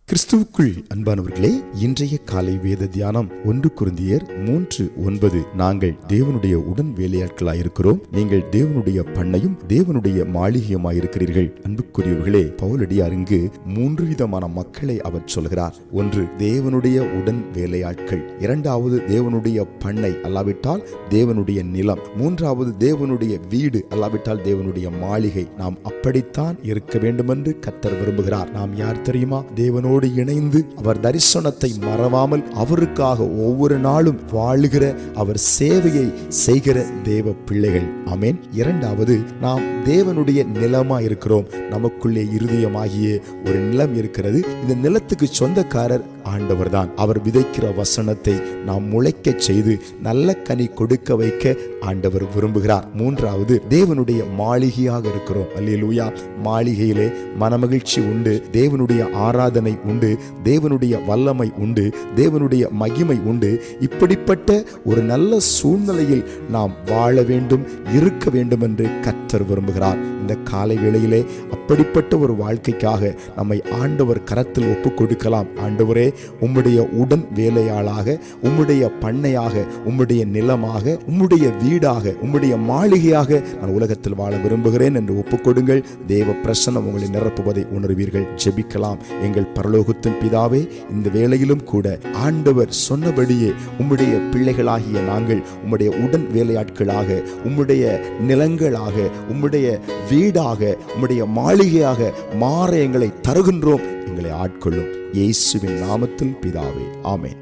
கிறிஸ்துவுக்குள் அன்பானவர்களே, இன்றைய காலை வேத தியானம் 1 கொரிந்தியர் 3:9. நாங்கள் தேவனுடைய உடன் வேலையாட்களாயிருக்கிறோம், நீங்கள் தேவனுடைய பண்ணையும் தேவனுடைய மாளிகையுமாயிருக்கிறீர்கள். அன்புக்குரியவர்களே, பவுலடியார் இங்கு 3 விதமான மக்களை அவர் சொல்கிறார். ஒன்று, தேவனுடைய உடன் வேலையாட்கள். இரண்டாவது, தேவனுடைய பண்ணை அல்லாவிட்டால் தேவனுடைய நிலம். மூன்றாவது, தேவனுடைய வீடு அல்லாவிட்டால் தேவனுடைய மாளிகை. நாம் அப்படித்தான் இருக்க வேண்டும் என்று கர்த்தர் விரும்புகிறார். நாம் யார் தெரியுமா? தேவனோடு இணைந்து அவர் தரிசனத்தை மறவாமல் அவருக்காக ஒவ்வொரு நாளும் வாழுகிற, அவர் சேவையை செய்கிற தேவ பிள்ளைகள். ஆமென். இரண்டாவது, நாம் தேவனுடைய நிலமா இருக்கிறோம். நமக்குள்ளே இருதயமாகிய ஒரு நிலம் இருக்கிறது. இந்த நிலத்துக்கு சொந்தக்காரர் ஆண்டவர் தான். அவர் விதைக்கிற வசனத்தை நாம் முளைக்க செய்து நல்ல கனி கொடுக்க வைக்க ஆண்டவர் விரும்புகிறார். மூன்றாவது, தேவனுடைய மாளிகையாக இருக்கிறோம். அல்லேலூயா. மாளிகையிலே மனமகிழ்ச்சி உண்டு, தேவனுடைய ஆராதனை உண்டு, தேவனுடைய வல்லமை உண்டு, தேவனுடைய மகிமை உண்டு. இப்படிப்பட்ட ஒரு நல்ல சூழ்நிலையில் நாம் வாழ வேண்டும், இருக்க வேண்டும் என்று கர்த்தர் விரும்புகிறார். இந்த காலை வேளையிலே அப்படிப்பட்ட ஒரு வாழ்க்கைக்காக நம்மை ஆண்டவர் கரத்தில் ஒப்பு கொடுக்கலாம். ஆண்டவரே, உம்முடைய உடன் வேலையாளாக, உம்முடைய பண்ணையாக, உம்முடைய நிலமாக, உம்முடைய வீடாக, உம்முடைய மாளிகையாக நான் உலகத்தில் வாழ விரும்புகிறேன் என்று ஒப்புக்கொடுங்கள். தேவ பிரசன்னம் உங்களை நிரப்புவதை உணர்வீர்கள். ஜெபிக்கலாம். எங்கள் பரலோகத்தின் பிதாவே, இந்த வேளையிலும் கூட ஆண்டவர் சொன்னபடியே உம்முடைய பிள்ளைகளாகிய நாங்கள் உம்முடைய உடன் வேலையாட்களாக, உம்முடைய நிலங்களாக, உம்முடைய வீடாக, உம்முடைய மாளிகையாக மாற எங்களை தருகின்றோம். எங்களை ஆட்கொள்ளும். இயேசுவின் நாமத்தில் பிதாவே, ஆமென்.